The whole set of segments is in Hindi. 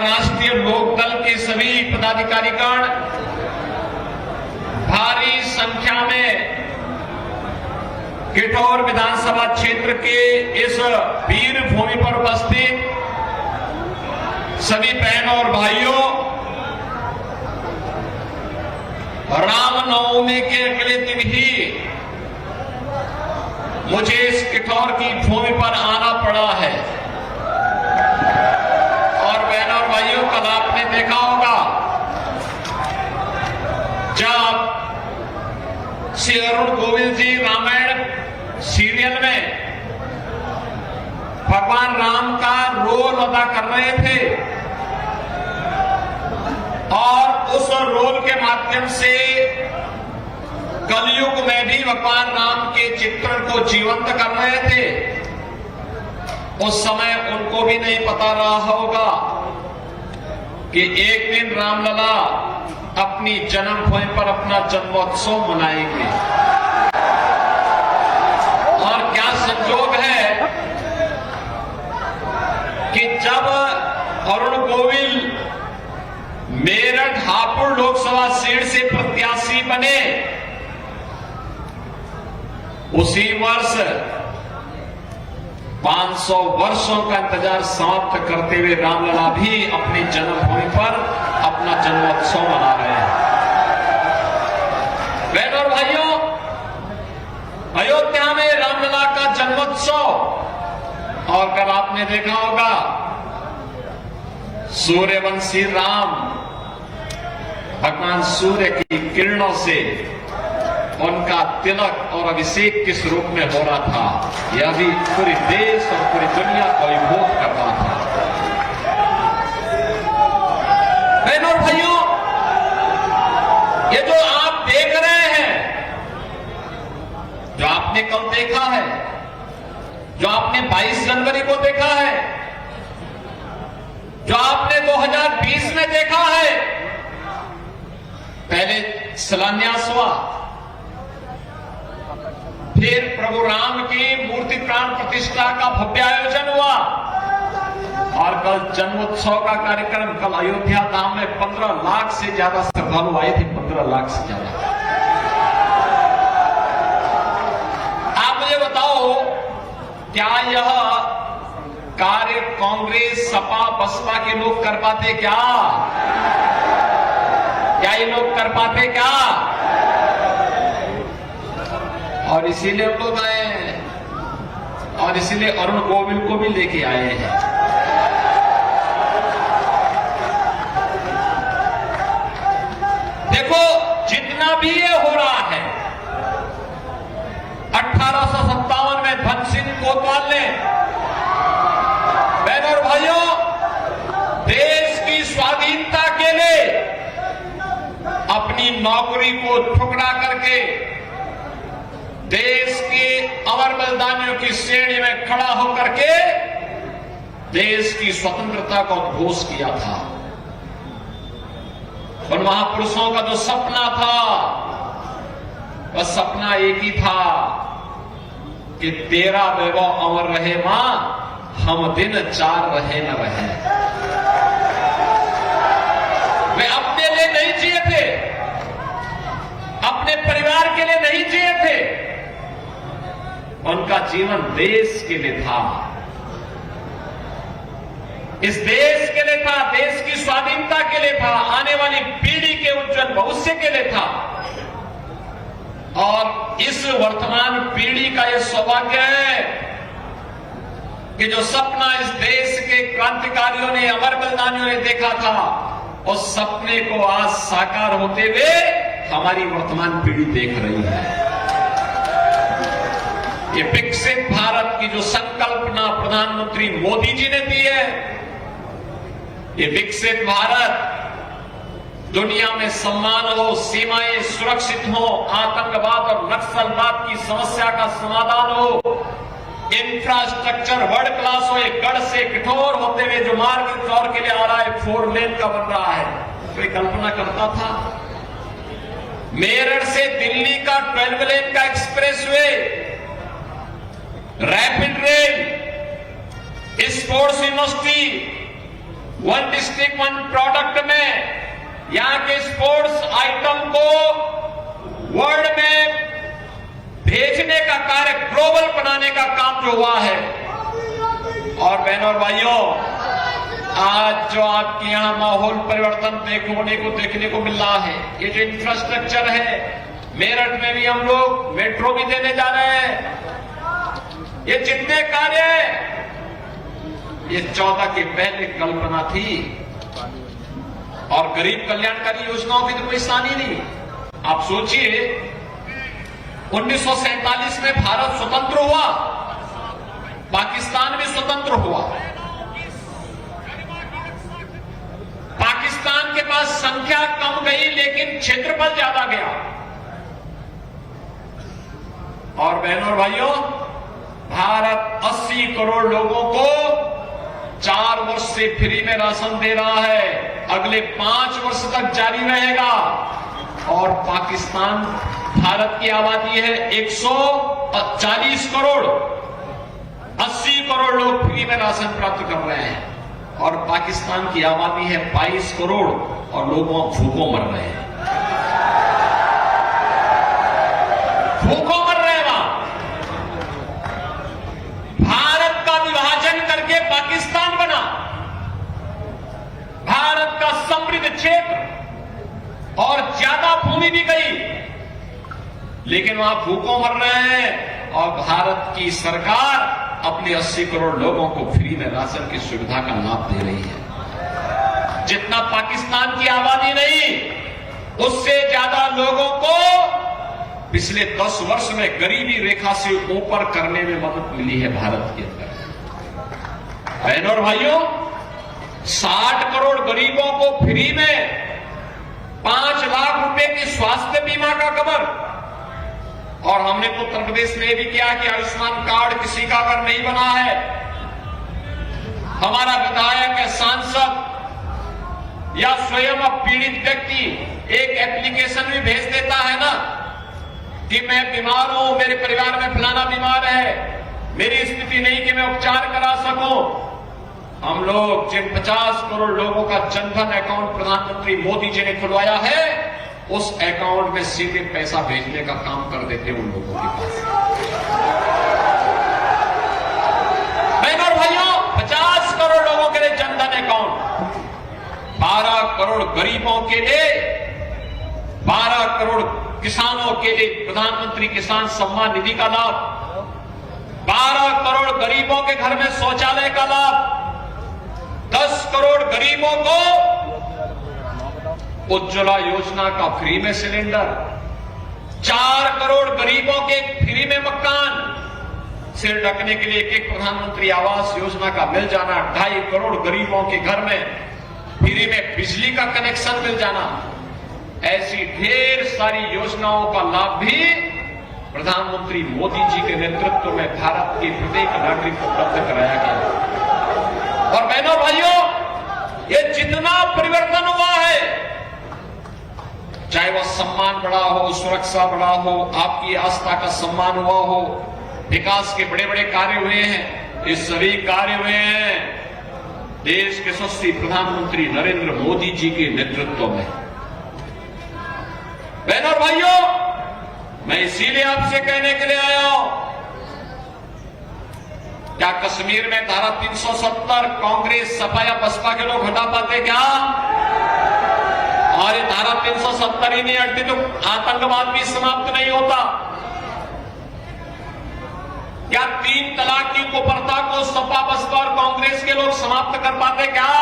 राष्ट्रीय लोकदल के सभी पदाधिकारीगण भारी संख्या में किठौर विधानसभा क्षेत्र के इस वीर भूमि पर उपस्थित सभी बहनों और भाइयों, रामनवमी के अगले दिन ही मुझे इस किठौर की भूमि पर आना पड़ा है। और बहनों और भाइयों, कल आपने देखा होगा जब श्री अरुण गोविल जी रामायण सीरियल में भगवान राम का रोल अदा कर रहे थे और उस रोल के माध्यम से कलयुग में भी भगवान राम के चित्रण को जीवंत कर रहे थे। उस समय उनको भी नहीं पता रहा होगा कि एक दिन रामलला अपनी जन्मभूमि पर अपना जन्मोत्सव मनाएंगे। और क्या संजोग है कि जब अरुण गोविल मेरठ हापुड़ लोकसभा सीट से प्रत्याशी बने, उसी वर्ष 500 वर्षों का इंतजार समाप्त करते हुए रामलला भी अपनी जन्मभूमि पर अपना जन्मोत्सव मना रहे हैं। बहनों और भाइयों, अयोध्या में रामलला का जन्मोत्सव, और कल आपने देखा होगा सूर्यवंशी राम भगवान सूर्य की किरणों से उनका तिलक और अभिषेक किस रूप में हो रहा था, यह भी पूरे देश और पूरी दुनिया को अभिभूत कर रहा था। बहनों और भाइयों, ये जो आप देख रहे हैं, जो आपने कल देखा है, जो आपने 22 जनवरी को देखा है, जो आपने 2020 में देखा है, पहले शिलान्यास हुआ, फिर प्रभु राम की मूर्ति प्राण प्रतिष्ठा का भव्य आयोजन हुआ और कल जन्मोत्सव का कार्यक्रम। कल अयोध्या धाम में 15 लाख से ज्यादा श्रद्धालु आए थे, 15 लाख से ज्यादा। आप मुझे बताओ, क्या यह कार्य कांग्रेस, सपा, बसपा के लोग कर पाते क्या? क्या ये लोग कर पाते क्या? और इसीलिए हम लोग आए हैं और इसीलिए अरुण गोविल को भी लेके आए हैं। देखो, जितना भी ये हो रहा है, 1857 में धन सिंह कोतवाल ने, बहनों और भाइयों, देश की स्वाधीनता के लिए अपनी नौकरी को ठुकरा करके देश के अमर बलिदानियों की श्रेणी में खड़ा होकर के देश की स्वतंत्रता का उद्घोष किया था। उन महापुरुषों का जो सपना था, वह सपना एक ही था कि तेरा वैभव अमर रहे मां, हम दिन 4 रहे न रहे। वे अपने लिए नहीं जिए थे, अपने परिवार के लिए नहीं जिए थे, उनका जीवन देश के लिए था, इस देश के लिए था, देश की स्वाधीनता के लिए था, आने वाली पीढ़ी के उज्जवल भविष्य के लिए था। और इस वर्तमान पीढ़ी का यह सौभाग्य है कि जो सपना इस देश के क्रांतिकारियों ने, अमर बलिदानियों ने देखा था, उस सपने को आज साकार होते हुए हमारी वर्तमान पीढ़ी देख रही है। ये विकसित भारत की जो संकल्पना प्रधानमंत्री मोदी जी ने दी है, ये विकसित भारत दुनिया में सम्मान हो, सीमाएं सुरक्षित हो, आतंकवाद और नक्सलवाद की समस्या का समाधान हो, इंफ्रास्ट्रक्चर वर्ल्ड क्लास हो, एक गढ़ से कठोर होते हुए जो मार्ग दौर के लिए आ रहा है, 4 लेन का बन रहा है। कोई कल्पना करता था? मेरठ से दिल्ली का 12 लेन का expressway, rapid rail, sports university, one district one product में यहां के स्पोर्ट्स आइटम को वर्ल्ड में भेजने का कार्य, ग्लोबल बनाने का काम जो हुआ है। और बहनों और भाइयों, आज जो आपके यहां माहौल परिवर्तन देखने को मिल रहा है, ये जो इंफ्रास्ट्रक्चर है, मेरठ में भी हम लोग मेट्रो भी देने जा रहे हैं। ये जितने कार्य, ये 14 के पहले कल्पना थी। और गरीब कल्याणकारी योजनाओं की तो कोई सानी नहीं। आप सोचिए, 1947 में भारत स्वतंत्र हुआ, पाकिस्तान भी स्वतंत्र हुआ। पाकिस्तान के पास संख्या कम गई लेकिन क्षेत्रफल ज्यादा गया। और बहनों और भाइयों, भारत 80 करोड़ लोगों को 4 वर्ष से फ्री में राशन दे रहा है, अगले 5 वर्ष तक जारी रहेगा। और पाकिस्तान, भारत की आबादी है 140 करोड़, 80 करोड़ लोग फ्री में राशन प्राप्त कर रहे हैं। और पाकिस्तान की आबादी है 22 करोड़ और लोग वहां भूखों मर रहे हैं, भूखों मर रहे हैं वहां। भारत का विभाजन करके पाकिस्तान बना, भारत का समृद्ध क्षेत्र, और ज्यादा भूमि भी गई, लेकिन वहां भूखों मर रहे हैं। और भारत की सरकार अपने 80 करोड़ लोगों को फ्री में राशन की सुविधा का लाभ दे रही है। जितना पाकिस्तान की आबादी नहीं, उससे ज्यादा लोगों को पिछले 10 वर्ष में गरीबी रेखा से ऊपर करने में मदद मिली है भारत के अंदर। बहनों और भाइयों, 60 करोड़ गरीबों को फ्री में 5 लाख रुपए की स्वास्थ्य बीमा का कवर। और हमने तो उत्तर प्रदेश में भी किया कि आयुष्मान कार्ड किसी का अगर नहीं बना है, हमारा विधायक या सांसद या स्वयं पीड़ित व्यक्ति एक एप्लीकेशन भी भेज देता है ना कि मैं बीमार हूं, मेरे परिवार में फलाना बीमार है, मेरी स्थिति नहीं कि मैं उपचार करा सकूं। हम लोग जिन 50 करोड़ लोगों का जनधन अकाउंट प्रधानमंत्री मोदी जी ने खुलवाया है, उस अकाउंट में सीधे पैसा भेजने का काम कर देते उन लोगों के पास। बहनों और भाइयों, 50 करोड़ लोगों के लिए जनधन अकाउंट, 12 करोड़ गरीबों के लिए, 12 करोड़ किसानों के लिए प्रधानमंत्री किसान सम्मान निधि का लाभ, 12 करोड़ गरीबों के घर में शौचालय का लाभ, 10 करोड़ गरीबों को उज्ज्वला योजना का फ्री में सिलेंडर, 4 करोड़ गरीबों के फ्री में मकान, सिर ढकने के लिए एक प्रधानमंत्री आवास योजना का मिल जाना, 2.5 करोड़ गरीबों के घर में फ्री में बिजली का कनेक्शन मिल जाना। ऐसी ढेर सारी योजनाओं का लाभ भी प्रधानमंत्री मोदी जी के नेतृत्व में भारत के प्रत्येक नागरिक को उपलब्ध कराया गया। और बहनों भाइयों, ये जितना परिवर्तन हुआ है, चाहे वह सम्मान बढ़ा हो, सुरक्षा बढ़ा हो, आपकी आस्था का सम्मान हुआ हो, विकास के बड़े बड़े कार्य हुए हैं, ये सभी कार्य हुए हैं देश के यशस्वी प्रधानमंत्री नरेंद्र मोदी जी के नेतृत्व में। बहनों और भाइयों, मैं इसीलिए आपसे कहने के लिए आया हूं, क्या कश्मीर में धारा 370 कांग्रेस, सपा या बसपा के लोग हटा पाते क्या? और ये धारा 370 ही नहीं हटती तो आतंकवाद भी समाप्त नहीं होता। क्या 3 तलाक की कुप्रथा को सपा, बसपा और कांग्रेस के लोग समाप्त कर पाते क्या?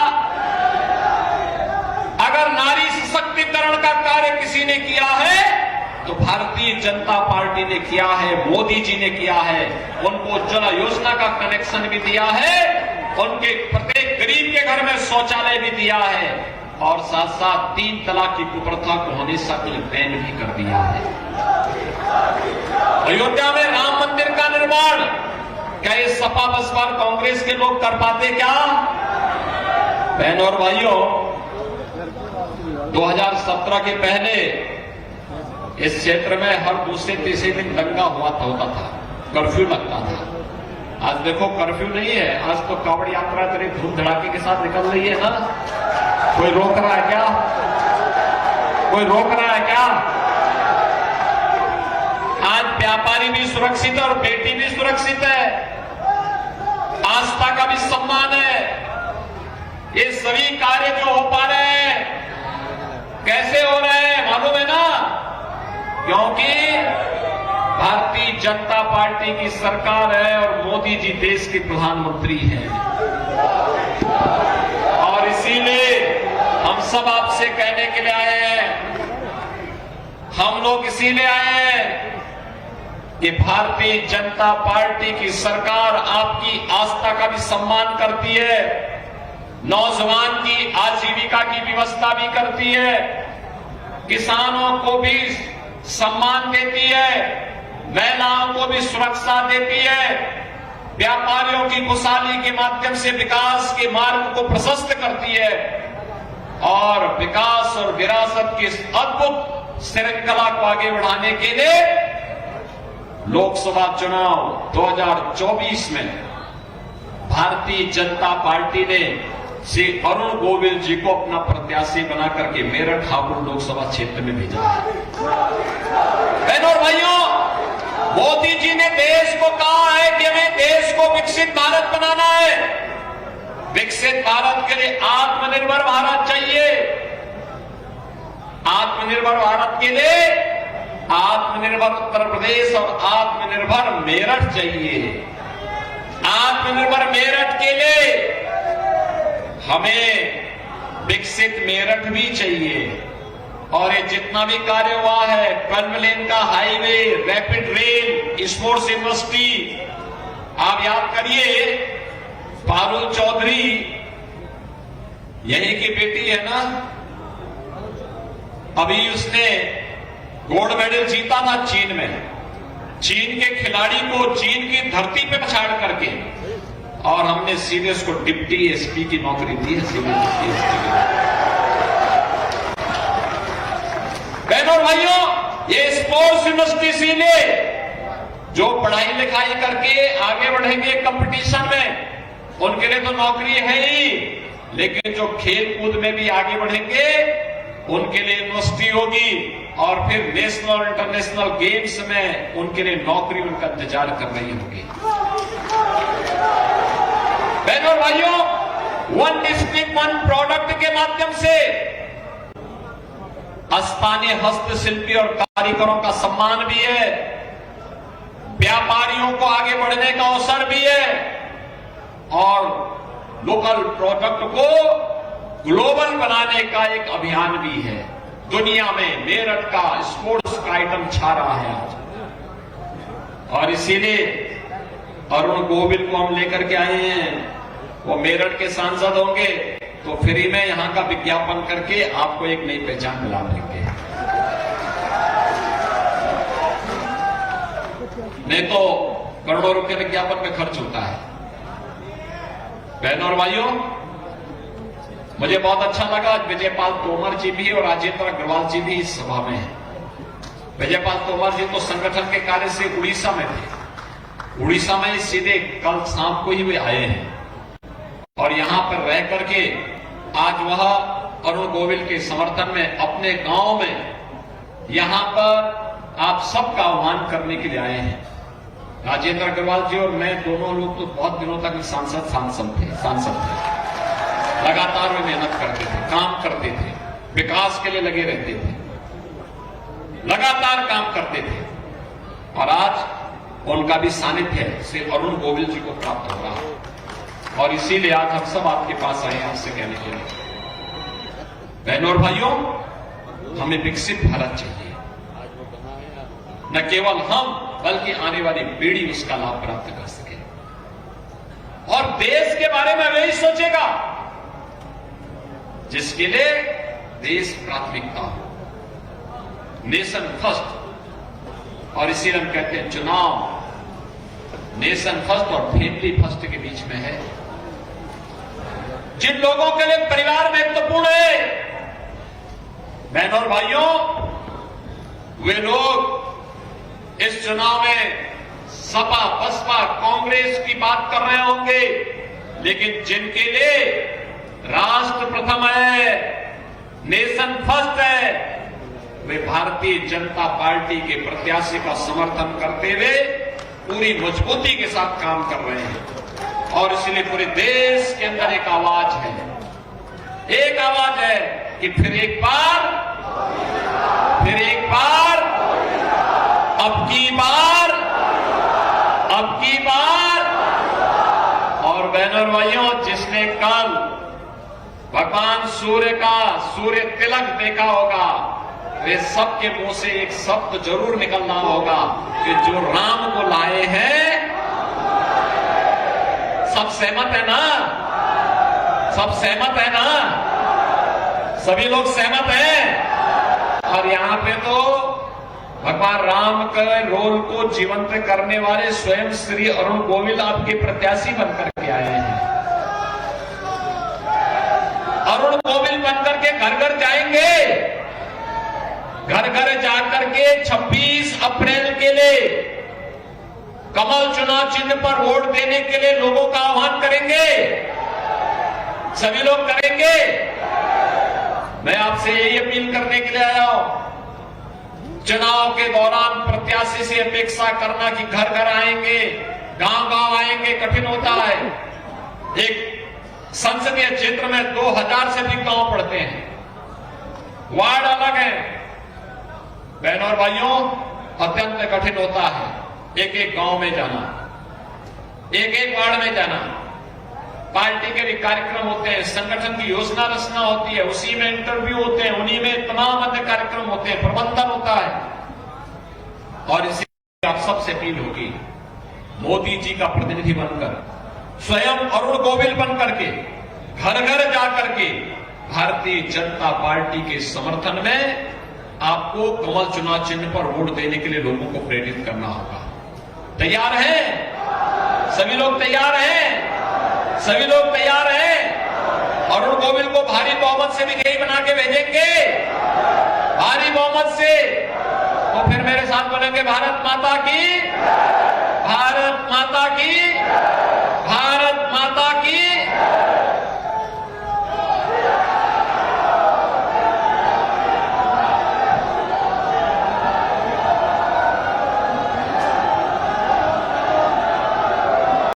अगर नारी सशक्तिकरण का कार्य किसी ने किया है तो भारतीय जनता पार्टी ने किया है, मोदी जी ने किया है। उनको उज्ज्वला योजना का कनेक्शन भी दिया है, उनके प्रत्येक गरीब के घर में शौचालय भी दिया है, और साथ साथ 3 तलाक की कुप्रथा को हमेशा के लिए बैन भी कर दिया है। अयोध्या में राम मंदिर का निर्माण क्या ये सपा, बसपा और कांग्रेस के लोग कर पाते क्या? बहनों और भाइयों, 2017 के पहले इस क्षेत्र में हर दूसरे तीसरे दिन दंगा होता था, कर्फ्यू लगता था। आज देखो कर्फ्यू नहीं है, आज तो कावड़ यात्रा तेरे धूम धड़ाके के साथ निकल रही है ना। कोई रोक रहा है क्या? कोई रोक रहा है क्या? आज व्यापारी भी सुरक्षित है और बेटी भी सुरक्षित है, आस्था का भी सम्मान है। ये सभी कार्य जो हो पा रहे हैं, कैसे हो रहे हैं मालूम है ना? क्योंकि भारतीय जनता पार्टी की सरकार है और मोदी जी देश के प्रधानमंत्री हैं। और इसीलिए हम सब आपसे कहने के लिए आए हैं, हम लोग इसीलिए आए हैं कि भारतीय जनता पार्टी की सरकार आपकी आस्था का भी सम्मान करती है, नौजवान की आजीविका की व्यवस्था भी करती है, किसानों को भी सम्मान देती है, महिलाओं को भी सुरक्षा देती है, व्यापारियों की खुशहाली के माध्यम से विकास के मार्ग को प्रशस्त करती है और विकास और विरासत की इस अद्भुत श्रृंखला को आगे बढ़ाने के लिए लोकसभा चुनाव 2024 में भारतीय जनता पार्टी ने श्री अरुण गोविल जी को अपना प्रत्याशी बना करके मेरठ हापुड़ लोकसभा क्षेत्र में भेजा है। बहनों और भाइयों, मोदी जी ने देश को कहा है कि हमें देश को विकसित भारत बनाना है। विकसित भारत के लिए आत्मनिर्भर भारत चाहिए। आत्मनिर्भर भारत के लिए आत्मनिर्भर उत्तर प्रदेश और आत्मनिर्भर मेरठ चाहिए। आत्मनिर्भर मेरठ के लिए हमें विकसित मेरठ भी चाहिए। और ये जितना भी कार्य हुआ है, कर्म लेन का highway, rapid rail, sports university, आप याद करिए पारुल चौधरी यही की बेटी है ना, अभी उसने गोल्ड मेडल जीता था चीन में। चीन के खिलाड़ी को चीन की धरती पे पछाड़ करके, और हमने सीधे उसको डिप्टी एसपी की नौकरी दी है। सीधे डिप्टी एसपी की। बहनों और भाइयों, ये स्पोर्ट्स यूनिवर्सिटी इसीलिए जो पढ़ाई लिखाई करके आगे बढ़ेंगे कंपटीशन में, उनके लिए तो नौकरी है ही, लेकिन जो खेल कूद में भी आगे बढ़ेंगे उनके लिए यूनिवर्सिटी होगी, और फिर नेशनल और इंटरनेशनल गेम्स में उनके लिए नौकरी उनका इंतजार कर रही होगी। बहनों और भाइयों, वन डिस्ट्रिक्ट वन प्रोडक्ट के माध्यम से स्थानीय हस्तशिल्पी और कारीगरों का सम्मान भी है, व्यापारियों को आगे बढ़ने का अवसर भी है, और लोकल प्रोडक्ट को ग्लोबल बनाने का एक अभियान भी है। दुनिया में मेरठ का स्पोर्ट्स का आइटम छा रहा है आज, और इसीलिए अरुण गोविल को हम लेकर के आए हैं। वो मेरठ के सांसद होंगे तो फ्री में यहां का विज्ञापन करके आपको एक नई पहचान दिला देंगे। नहीं तो करोड़ों रुपए विज्ञापन में खर्च होता है। बहनों और भाइयों, मुझे बहुत अच्छा लगा आज विजयपाल तोमर जी भी और राजेंद्र अग्रवाल जी भी इस सभा में हैं। विजयपाल तोमर जी तो संगठन के कार्य से उड़ीसा में थे। उड़ीसा में सीधे कल शाम को ही वे आए हैं, और यहां पर रह करके आज वह अरुण गोविल के समर्थन में अपने गांव में यहां पर आप सबका आह्वान करने के लिए आए हैं। राजेंद्र अग्रवाल जी और मैं दोनों लोग तो बहुत दिनों तक सांसद थे। लगातार वे मेहनत करते थे, काम करते थे, विकास के लिए लगे रहते थे, लगातार काम करते थे, और आज उनका भी सानिध्य श्री अरुण गोविल जी को प्राप्त हो रहा है। और इसीलिए आज हम सब आपके पास आए हैं आपसे कहने के लिए, बहनों और भाइयों, हमें विकसित भारत चाहिए। न केवल हम बल्कि आने वाली पीढ़ी उसका लाभ प्राप्त कर सके, और देश के बारे में वही सोचेगा जिसके लिए देश प्राथमिकता हो, नेशन फर्स्ट। और इसीलिए हम कहते हैं चुनाव नेशन फर्स्ट और फैमिली फर्स्ट के बीच में है। जिन लोगों के लिए परिवार महत्वपूर्ण है, बहनों और भाइयों, वे लोग इस चुनाव में सपा, बसपा, कांग्रेस की बात कर रहे होंगे, लेकिन जिनके लिए राष्ट्र प्रथम है, नेशन फर्स्ट है, वे भारतीय जनता पार्टी के प्रत्याशी का समर्थन करते हुए पूरी मजबूती के साथ काम कर रहे हैं। और इसलिए पूरे देश के अंदर एक आवाज है कि फिर एक बार, अब की बार। और बहनों और भाइयों, जिसने कल भगवान सूर्य तिलक देखा होगा, वे सबके मुंह से एक शब्द जरूर निकलना होगा कि जो राम को लाए हैं, सब सहमत है ना? सब सहमत है ना? सभी लोग सहमत हैं। और यहां पे तो भगवान राम के रोल को जीवंत करने वाले स्वयं श्री अरुण गोविल आपके प्रत्याशी बनकर के आए हैं। अरुण गोविल बनकर के घर घर जाएंगे, घर घर जाकर के 26 अप्रैल के लिए कमल चुनाव चिन्ह पर वोट देने के लिए लोगों का आह्वान करेंगे। सभी लोग करेंगे। मैं आपसे यही अपील करने के लिए आया हूं। चुनाव के दौरान प्रत्याशी से अपेक्षा करना कि घर घर आएंगे, गांव गांव आएंगे, कठिन होता है। एक संसदीय क्षेत्र में 2000 से अधिक गांव पड़ते हैं, वार्ड अलग है। बहनों और भाइयों, अत्यंत कठिन होता है एक एक गांव में जाना, एक एक वार्ड में जाना। पार्टी के भी कार्यक्रम होते हैं, संगठन की योजना रचना होती है, उसी में इंटरव्यू होते हैं, उन्हीं में तमाम अन्य कार्यक्रम होते हैं, प्रबंधन होता है। और इसी आप सबसे अपील होगी, मोदी जी का प्रतिनिधि बनकर, स्वयं अरुण गोविल बनकर के घर घर जाकर के भारतीय जनता पार्टी के समर्थन में आपको कमल चुनाव चिन्ह पर वोट देने के लिए लोगों को प्रेरित करना होगा। तैयार हैं? सभी लोग तैयार हैं? सभी लोग तैयार हैं? अरुण गोविल को भारी बहुमत से विजयी बना के भेजेंगे, भारी बहुमत से। तो फिर मेरे साथ बोलेंगे, भारत माता की, भारत माता की, भारत